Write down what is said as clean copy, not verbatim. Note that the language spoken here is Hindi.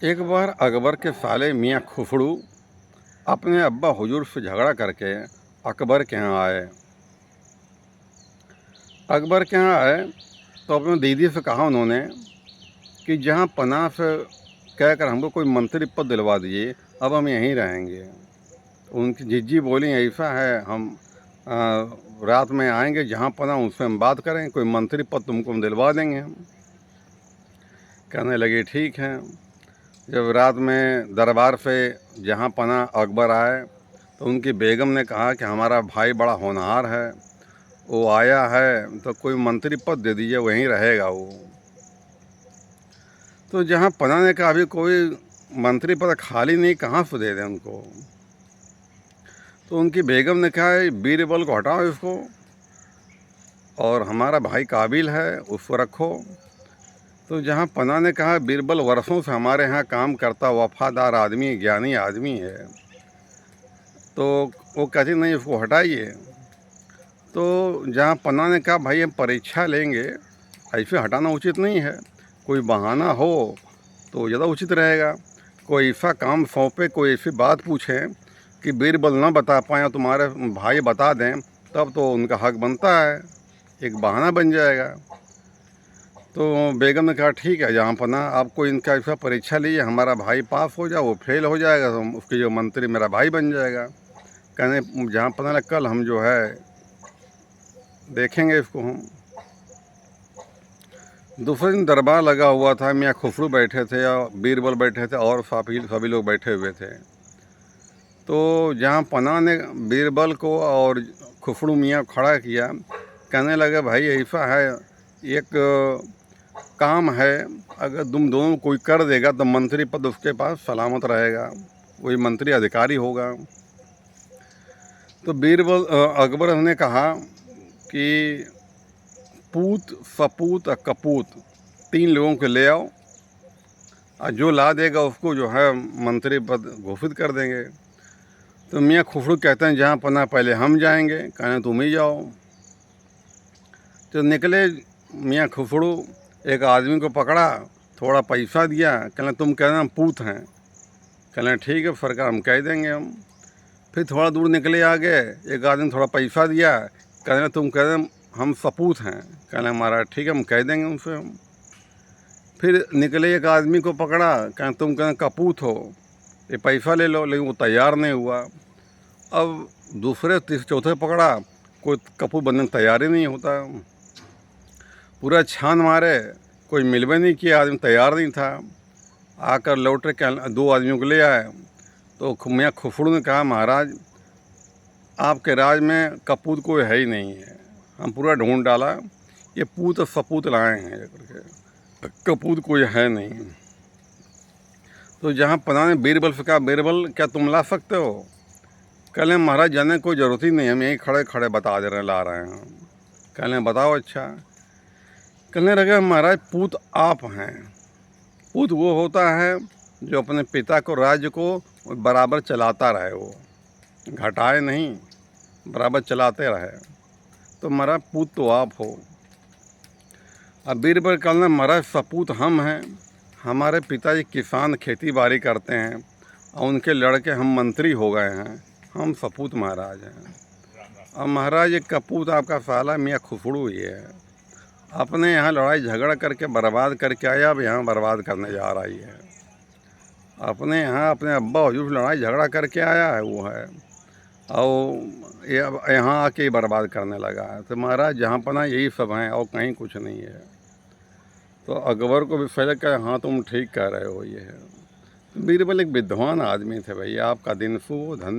एक बार अकबर के साले मियाँ खुफड़ू अपने अब्बा हुजूर से झगड़ा करके अकबर के यहाँ आए। अकबर के यहाँ आए तो अपने दीदी से कहा उन्होंने कि जहाँ पनाह से कहकर हमको कोई मंत्री पद दिलवा दीजिए, अब हम यहीं रहेंगे। उनकी जिज्जी बोली, ऐसा है, हम रात में आएंगे, जहाँ पनाह उनसे हम बात करेंगे, कोई मंत्री पद तुमको हम दिलवा देंगे। हम कहने लगे ठीक है। जब रात में दरबार से जहाँ पनाह अकबर आए तो उनकी बेगम ने कहा कि हमारा भाई बड़ा होनहार है, वो आया है तो कोई मंत्री पद दे दीजिए, वहीं रहेगा वो। तो जहाँ पनाह ने कहा अभी कोई मंत्री पद खाली नहीं, कहाँ से दे दें उनको। तो उनकी बेगम ने कहा बीरबल को हटाओ इसको, और हमारा भाई काबिल है उसको रखो। तो जहाँ पनाह ने कहा बीरबल वर्षों से हमारे यहाँ काम करता वफादार आदमी, ज्ञानी आदमी है, तो वो कहती नहीं उसको हटाइए। तो जहाँ पनाह ने कहा भाई हम परीक्षा लेंगे, ऐसे हटाना उचित नहीं है, कोई बहाना हो तो ज़्यादा उचित रहेगा। कोई ऐसा काम सौंपे, कोई ऐसी बात पूछें कि बीरबल ना बता पाए, तुम्हारे भाई बता दें, तब तो उनका हक बनता है, एक बहाना बन जाएगा। तो बेगम ने कहा ठीक है जहाँ पनाह, आपको इनका ऐसा परीक्षा लीजिए, हमारा भाई पास हो जाए, वो फेल हो जाएगा तो उसके जो मंत्री मेरा भाई बन जाएगा। कहने जहाँ पनाह ने कल हम जो है देखेंगे इसको हम। दूसरे दिन दरबार लगा हुआ था, मियाँ खुफड़ू बैठे थे और बीरबल बैठे थे और सभी लोग बैठे हुए थे। तो जहाँ पनाह ने बीरबल को और खुफड़ू मियाँ खड़ा किया, कहने लगे भाई ऐसा है, एक काम है, अगर तुम दोनों कोई कर देगा तो मंत्री पद उसके पास सलामत रहेगा, वही मंत्री अधिकारी होगा। तो बीरबल अकबर ने कहा कि पूत, सपूत और कपूत, 3 लोगों को ले आओ, और जो ला देगा उसको जो है मंत्री पद घोषित कर देंगे। तो मियाँ खुफड़ू कहते हैं जहाँ पनाह पहले हम जाएंगे, कहने तुम ही जाओ। तो निकले मियाँ खुफड़ू, एक आदमी को पकड़ा, थोड़ा पैसा दिया, कहने तुम कहना हम पूत हैं, कहने ठीक है सरकार हम कह देंगे हम। फिर थोड़ा दूर निकले आगे, एक आदमी थोड़ा पैसा दिया, कहने तुम कह दें हम सपूत हैं, कहने हमारा ठीक है हम कह देंगे उनसे हम। फिर निकले एक आदमी को पकड़ा, कहने तुम कहना कपूत हो, ये पैसा ले लो, लेकिन वो तैयार नहीं हुआ। अब दूसरे चौथे पकड़ा, कोई कपूत बनने तैयार ही नहीं होता। पूरा छान मारे, कोई मिलवे नहीं किया, आदमी तैयार नहीं था। आकर लौटे, 2 आदमियों को ले आए। तो मियाँ खुफड़ू ने कहा महाराज आपके राज में कपूत कोई है ही नहीं है, हम पूरा ढूंढ डाला, ये पूत और सपूत लाए हैं करके, कपूत कोई है नहीं। तो जहाँ पनाह ने बीरबल से कहा बीरबल क्या तुम ला सकते हो, कहले महाराज जाने कोई ज़रूरत ही नहीं, हम यहीं खड़े खड़े बता दे रहे हैं, ला रहे हैं। कहले बताओ। अच्छा। कहने लगे महाराज पूत आप हैं। पूत वो होता है जो अपने पिता को, राज्य को बराबर चलाता रहे, वो घटाए नहीं, बराबर चलाते रहे। तो महाराज पूत तो आप हो। अब बीरबल कहना महाराज सपूत हम हैं, हमारे पिताजी किसान खेती बाड़ी करते हैं और उनके लड़के हम मंत्री हो गए हैं, हम सपूत महाराज हैं। अब महाराज एक कपूत आपका साला मियाँ खुफड़ू ही है, अपने यहाँ लड़ाई झगड़ा करके बर्बाद करके आया, अब यहाँ बर्बाद करने जा रही है। अपने यहाँ अपने अब्बा हुजूर लड़ाई झगड़ा करके आया है वो है, और ये अब यहाँ आके बर्बाद करने लगा है। तो महाराज जहाँ पनाह यही सब हैं और कहीं कुछ नहीं है। तो अकबर को भी फैल कर हाँ तुम ठीक कह रहे हो ये है। तो बीरबल एक विद्वान आदमी थे भैया, आपका दिन शुभ हो, धन्यवाद।